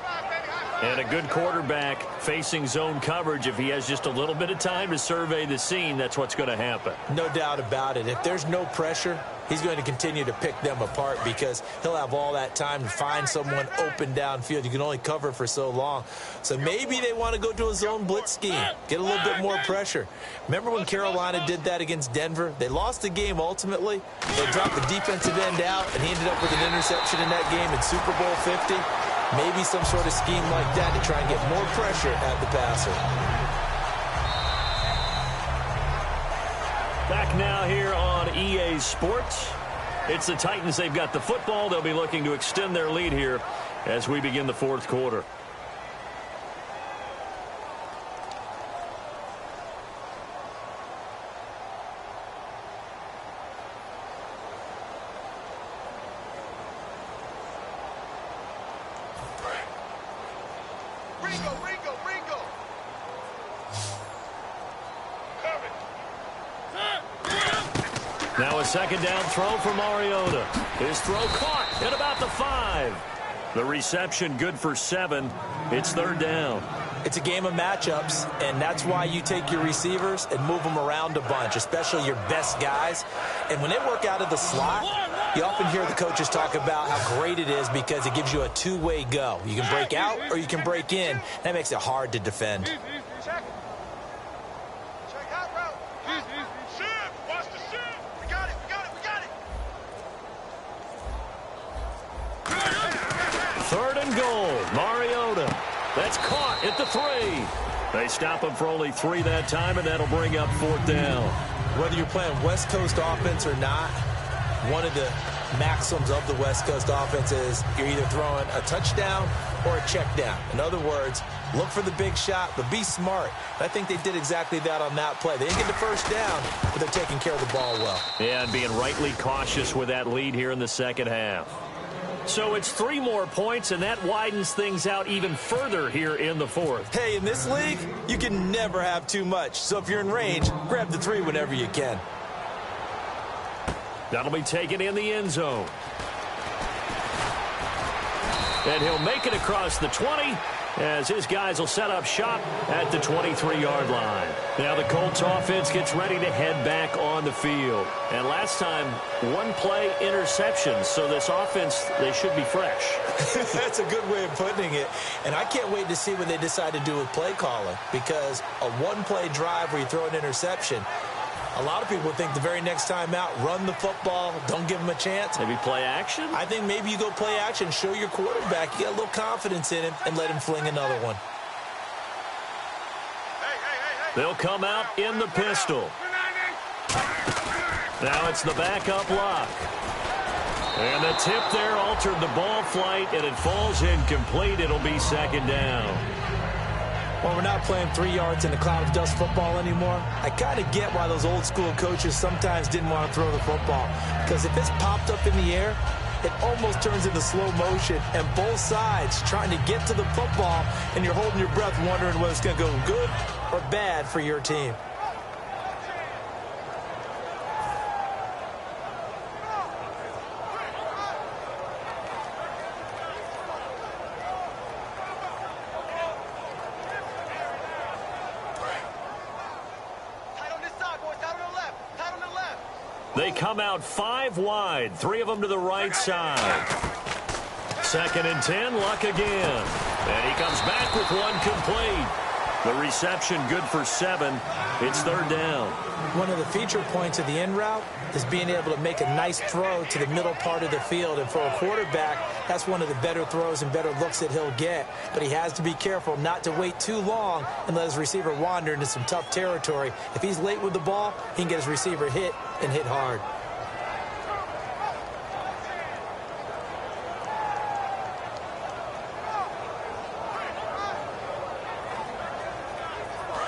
And a good quarterback facing zone coverage. If he has just a little bit of time to survey the scene, that's what's going to happen. No doubt about it. If there's no pressure, he's going to continue to pick them apart because he'll have all that time to find someone open downfield. You can only cover for so long. So maybe they want to go to a zone blitz scheme, get a little bit more pressure. Remember when Carolina did that against Denver? They lost the game ultimately. They dropped the defensive end out, and he ended up with an interception in that game in Super Bowl 50. Maybe some sort of scheme like that to try and get more pressure at the passer. Back now here on EA Sports. It's the Titans. They've got the football. They'll be looking to extend their lead here as we begin the fourth quarter. Now a second down throw for Mariota. His throw caught at about the 5. The reception good for 7. It's third down. It's a game of matchups, and that's why you take your receivers and move them around a bunch, especially your best guys. And when they work out of the slot, you often hear the coaches talk about how great it is because it gives you a two-way go. You can break out or you can break in. That makes it hard to defend. Third and goal. Mariota. That's caught at the 3. They stop him for only 3 that time, and that'll bring up fourth down. Whether you're playing West Coast offense or not, one of the maxims of the West Coast offense is you're either throwing a touchdown or a check down. In other words, look for the big shot, but be smart. And I think they did exactly that on that play. They didn't get the first down, but they're taking care of the ball well. Yeah, and being rightly cautious with that lead here in the second half. So it's 3 more points, and that widens things out even further here in the fourth. Hey, in this league, you can never have too much. So if you're in range, grab the 3 whenever you can. That'll be taken in the end zone. And he'll make it across the 20 as his guys will set up shop at the 23-yard line. Now the Colts offense gets ready to head back on the field. And last time, 1-play interception. So this offense, they should be fresh. That's a good way of putting it. And I can't wait to see what they decide to do with play calling. Because a 1-play drive where you throw an interception, a lot of people think the very next time out, run the football, don't give them a chance. Maybe play action? I think maybe you go play action, show your quarterback, you get a little confidence in him, and let him fling another one. They'll come out in the pistol. Now it's the backup lock. And the tip there altered the ball flight, and it falls incomplete. It'll be second down. Well, we're not playing 3 yards in a cloud of dust football anymore. I kind of get why those old school coaches sometimes didn't want to throw the football. Because if it's popped up in the air, it almost turns into slow motion. And both sides trying to get to the football, and you're holding your breath wondering whether it's going to go good or bad for your team. They come out 5 wide, 3 of them to the right side. Second and 10, Luck again. And he comes back with 1 complete. The reception good for 7. It's third down. One of the feature points of the end route is being able to make a nice throw to the middle part of the field. And for a quarterback, that's one of the better throws and better looks that he'll get. But he has to be careful not to wait too long and let his receiver wander into some tough territory. If he's late with the ball, he can get his receiver hit and hit hard.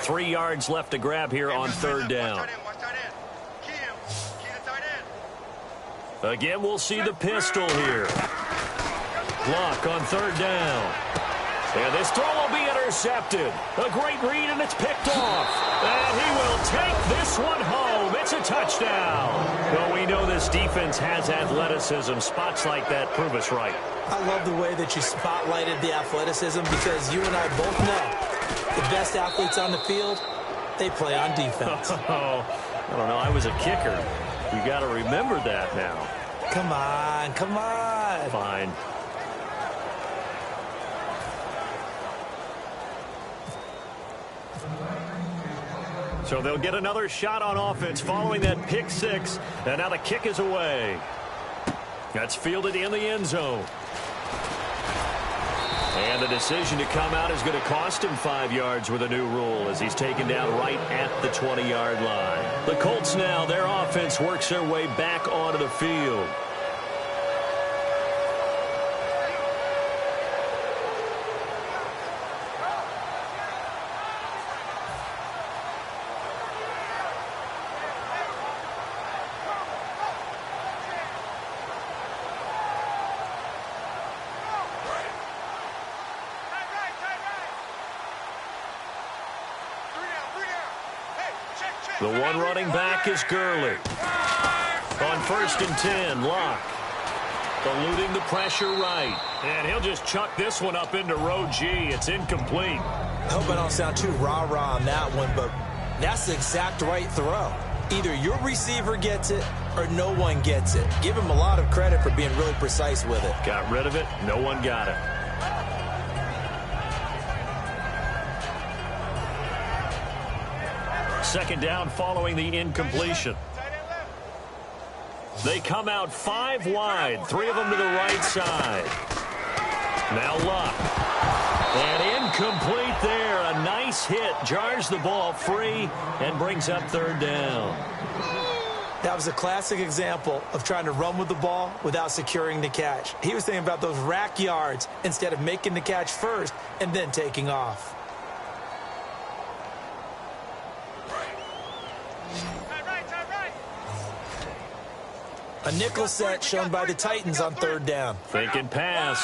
Three yards left to grab here on third down. Again, we'll see the pistol here. Luck on third down. And this throw will be intercepted. A great read, and it's picked off. And he will take this one home. It's a touchdown. Well, we know this defense has athleticism. Spots like that prove us right. I love the way that you spotlighted the athleticism because you and I both know the best athletes on the field, they play on defense. Oh, I don't know. I was a kicker. You got to remember that now. Come on, come on. Fine. So they'll get another shot on offense following that pick six. And now the kick is away. That's fielded in the end zone. And the decision to come out is going to cost him 5 yards with a new rule as he's taken down right at the 20-yard line. The Colts now, their offense works their way back onto the field. The one running back is Gurley. On 1st and 10, Locke. Eluding the pressure right. And he'll just chuck this one up into row G. It's incomplete. I hope I don't sound too rah-rah on that one, but that's the exact right throw. Either your receiver gets it or no one gets it. Give him a lot of credit for being really precise with it. Got rid of it. No one got it. Second down following the incompletion. They come out 5 wide, 3 of them to the right side. Now Luck. And incomplete there. A nice hit. Jars the ball free and brings up 3rd down. That was a classic example of trying to run with the ball without securing the catch. He was thinking about those rack yards instead of making the catch first and then taking off. A nickel set shown by the Titans on 3rd down. Thinking pass.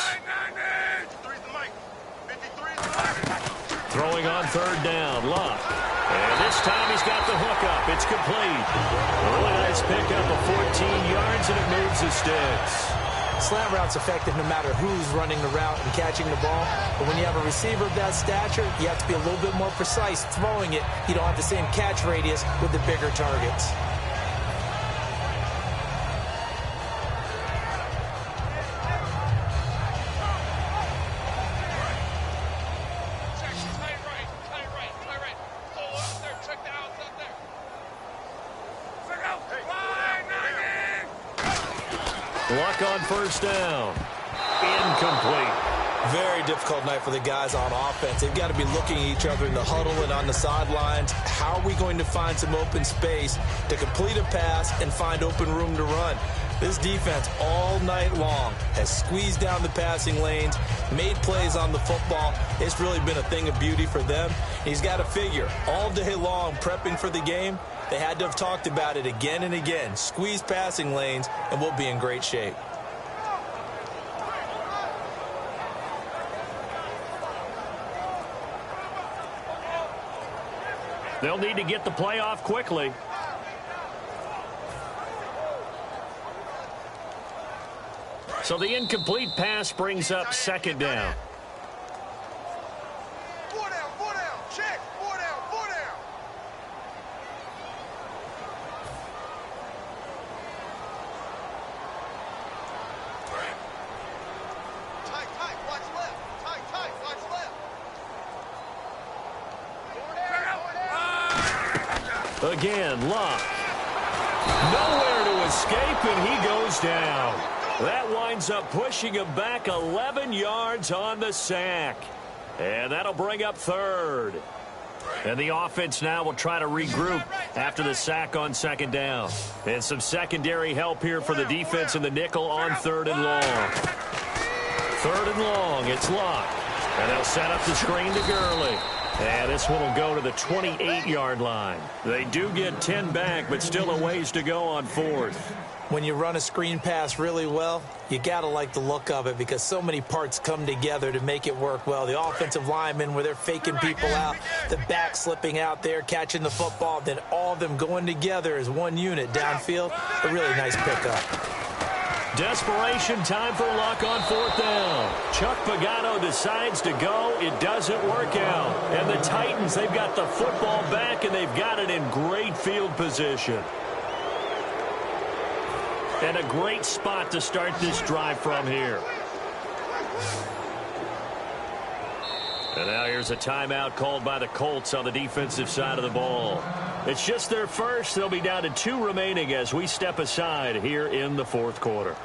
Throwing on 3rd down. Luck. And this time he's got the hook up. It's complete. A really nice pickup of 14 yards, and it moves the sticks. Slant route's effective no matter who's running the route and catching the ball. But when you have a receiver of that stature, you have to be a little bit more precise throwing it. You don't have the same catch radius with the bigger targets. Luck on 1st down. Incomplete. Very difficult night for the guys on offense. They've got to be looking at each other in the huddle and on the sidelines. How are we going to find some open space to complete a pass and find open room to run? This defense all night long has squeezed down the passing lanes, made plays on the football. It's really been a thing of beauty for them. He's got to figure all day long prepping for the game. They had to have talked about it again and again. Squeeze passing lanes, and we'll be in great shape. They'll need to get the play off quickly. So the incomplete pass brings up 2nd down. Again, Luck. Nowhere to escape, and he goes down. That winds up pushing him back 11 yards on the sack. And that'll bring up 3rd. And the offense now will try to regroup after the sack on 2nd down. And some secondary help here for the defense in the nickel on 3rd and long. 3rd and long, it's Luck. And they'll set up the screen to Gurley. And this one will go to the 28-yard line. They do get 10 back, but still a ways to go on 4th. When you run a screen pass really well, you got to like the look of it because so many parts come together to make it work well. The offensive linemen where they're faking people out, the back slipping out there, catching the football, then all of them going together as one unit downfield. A really nice pickup. Desperation time for Luck on 4th down. Chuck Pagano decides to go. It doesn't work out. And the Titans, they've got the football back, and they've got it in great field position. And a great spot to start this drive from here. And now here's a timeout called by the Colts on the defensive side of the ball. It's just their first. They'll be down to 2 remaining as we step aside here in the 4th quarter.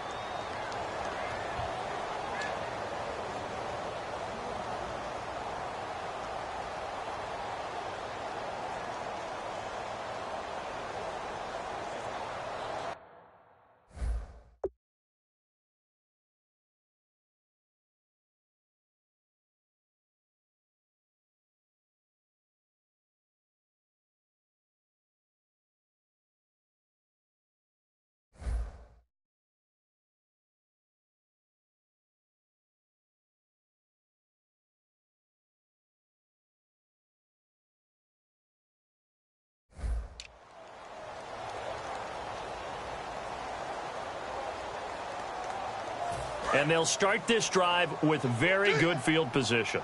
And they'll start this drive with very good field position.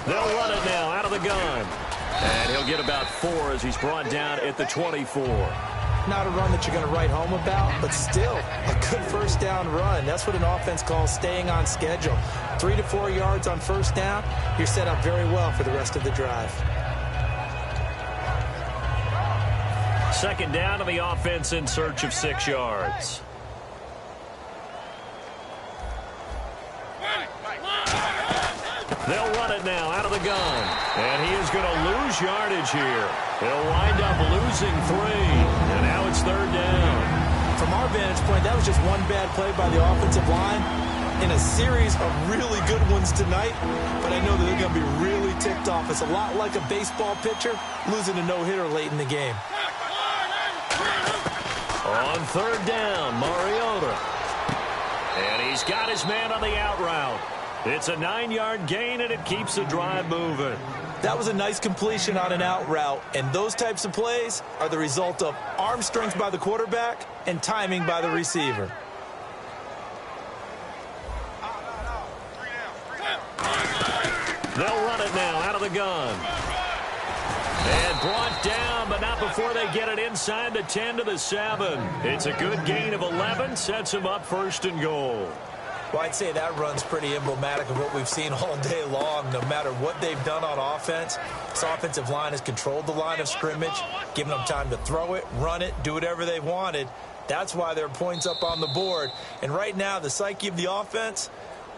They'll run it now out of the gun. And he'll get about 4 as he's brought down at the 24. Not a run that you're going to write home about, but still a good first down run. That's what an offense calls staying on schedule. 3 to 4 yards on first down, you're set up very well for the rest of the drive. Second down to the offense in search of 6 yards. They'll run it now out of the gun. And he is going to lose yardage here. He'll wind up losing 3. And now it's 3rd down. From our vantage point, that was just one bad play by the offensive line in a series of really good ones tonight. But I know that they're going to be really ticked off. It's a lot like a baseball pitcher losing a no-hitter late in the game. On 3rd down, Mariota. And he's got his man on the out route. It's a 9-yard gain, and it keeps the drive moving. That was a nice completion on an out route, and those types of plays are the result of arm strength by the quarterback and timing by the receiver. They'll run it now out of the gun. And brought down, but not before they get it inside the 10 to the 7. It's a good gain of 11, sets them up 1st and goal. Well, I'd say that run's pretty emblematic of what we've seen all day long. No matter what they've done on offense, this offensive line has controlled the line of scrimmage, given them time to throw it, run it, do whatever they wanted. That's why there are points up on the board. And right now, the psyche of the offense,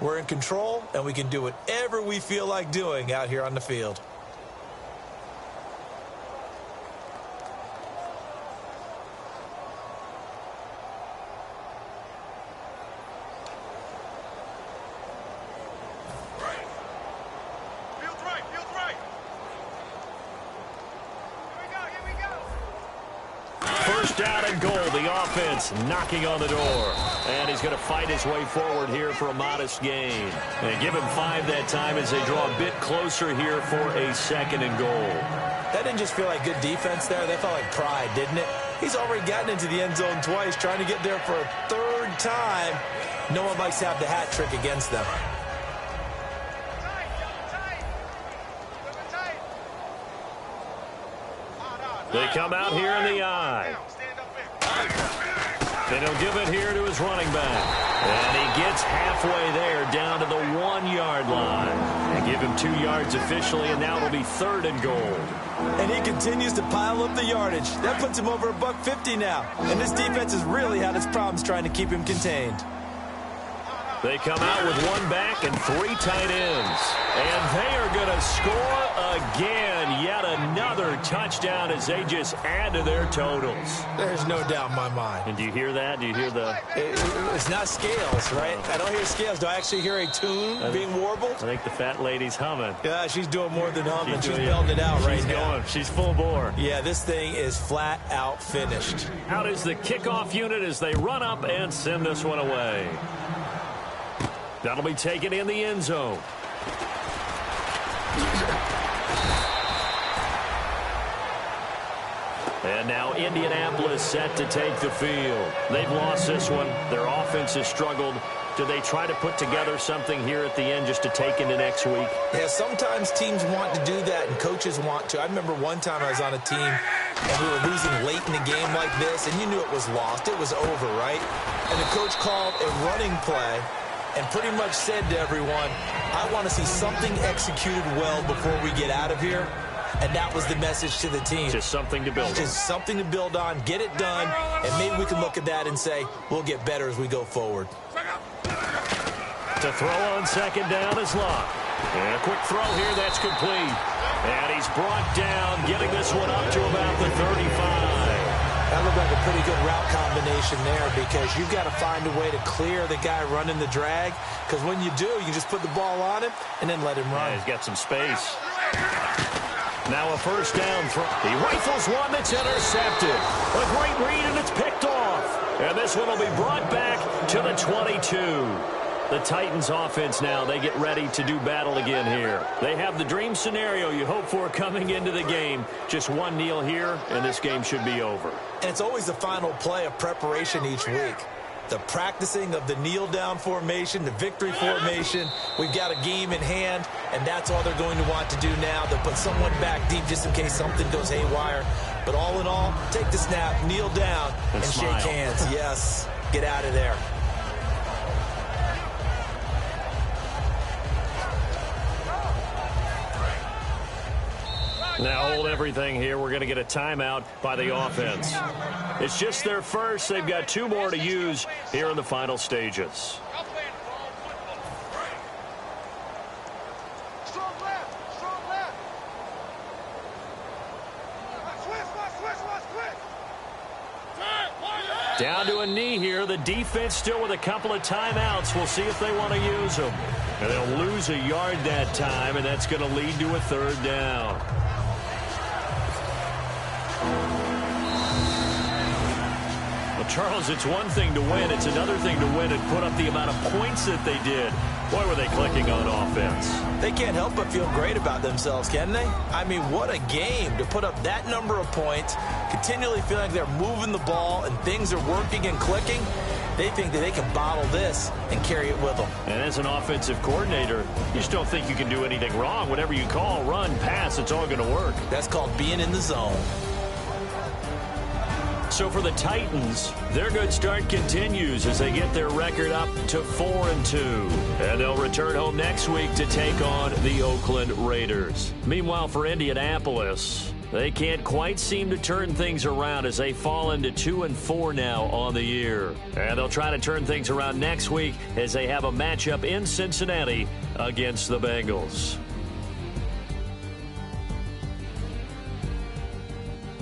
we're in control, and we can do whatever we feel like doing out here on the field. Down and goal, the offense knocking on the door. And he's going to fight his way forward here for a modest gain. And give him 5 that time as they draw a bit closer here for a 2nd and goal. That didn't just feel like good defense there. That felt like pride, didn't it? He's already gotten into the end zone twice, trying to get there for a 3rd time. No one likes to have the hat trick against them. They come out here in the eye. And he'll give it here to his running back. And he gets halfway there down to the 1-yard line. And give him 2 yards officially, and now it'll be 3rd and goal. And he continues to pile up the yardage. That puts him over $150 now. And this defense has really had its problems trying to keep him contained. They come out with one back and 3 tight ends. And they are going to score again. Yet another touchdown as they just add to their totals. There's no doubt in my mind. And do you hear that? Do you hear the... It's not scales, right? I don't hear scales. Do I actually hear a tune being warbled? I think the fat lady's humming. Yeah, she's doing more than humming. She's belting it out right now. She's full bore. Yeah, this thing is flat out finished. Out is the kickoff unit as they run up and send this one away. That'll be taken in the end zone. And now Indianapolis set to take the field. They've lost this one. Their offense has struggled. Do they try to put together something here at the end just to take into next week? Yeah, sometimes teams want to do that and coaches want to. I remember one time I was on a team and we were losing late in a game like this, and you knew it was lost. It was over, right? And the coach called a running play and pretty much said to everyone, I want to see something executed well before we get out of here. And that was the message to the team. Just something to build on. Just something to build on, get it done, and maybe we can look at that and say, we'll get better as we go forward. To throw on second down is Locke. And a quick throw here, that's complete. And he's brought down, getting this one up to about the 35. That looked like a pretty good route combination there because you've got to find a way to clear the guy running the drag, because when you do, you just put the ball on him and then let him run. Yeah, he's got some space. Now a first down throw. He rifles one that's intercepted. A great read, and it's picked off. And this one will be brought back to the 22. The Titans offense now, they get ready to do battle again here. They have the dream scenario you hope for coming into the game. Just one kneel here, and this game should be over. And it's always the final play of preparation each week. The practicing of the kneel-down formation, the victory formation. We've got a game in hand, and that's all they're going to want to do now. They'll put someone back deep just in case something goes haywire. But all in all, take the snap, kneel down, and shake hands. Yes, get out of there. Now hold everything here. We're going to get a timeout by the offense. It's just their first. They've got 2 more to use here in the final stages. Down to a knee here. The defense still with a couple of timeouts. We'll see if they want to use them. And they'll lose a yard that time, and that's going to lead to a 3rd down. Well, Charles, it's one thing to win. It's another thing to win and put up the amount of points that they did. Boy, were they clicking on offense. They can't help but feel great about themselves, can they? I mean, what a game to put up that number of points, continually feeling like they're moving the ball and things are working and clicking. They think that they can bottle this and carry it with them. And as an offensive coordinator, you just don't think you can do anything wrong. Whatever you call, run, pass, it's all going to work. That's called being in the zone. So for the Titans, their good start continues as they get their record up to 4-2. And they'll return home next week to take on the Oakland Raiders. Meanwhile, for Indianapolis, they can't quite seem to turn things around as they fall into 2-4 now on the year. And they'll try to turn things around next week as they have a matchup in Cincinnati against the Bengals.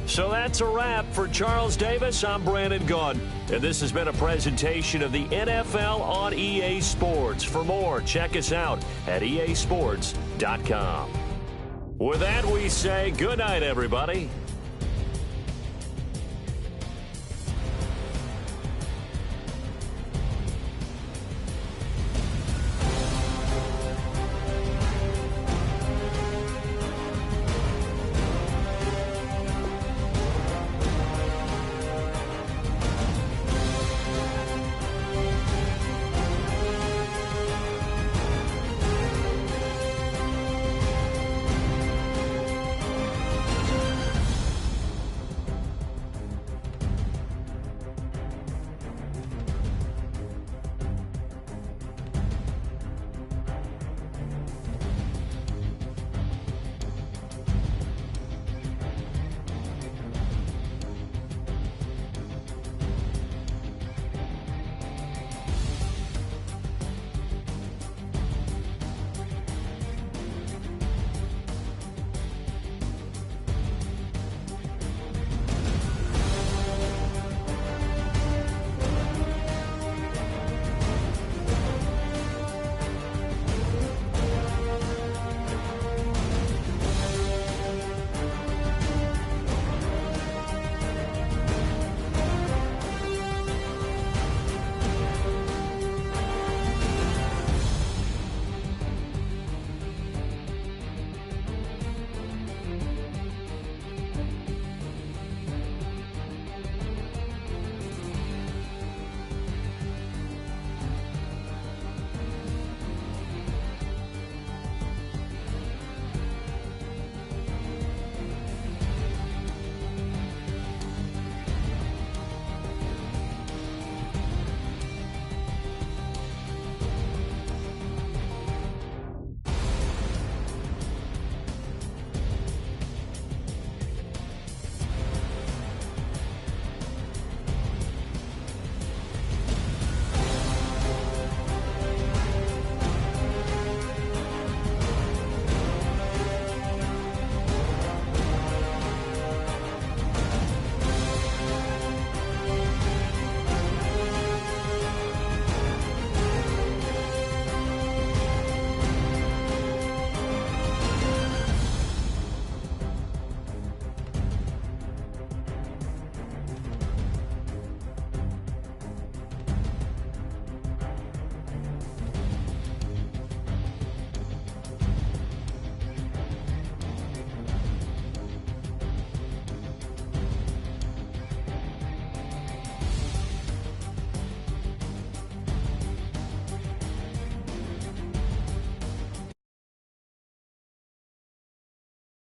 So that's a wrap. For Charles Davis, I'm Brandon Gaudin, and this has been a presentation of the NFL on EA Sports. For more, check us out at easports.com. With that, we say good night, everybody.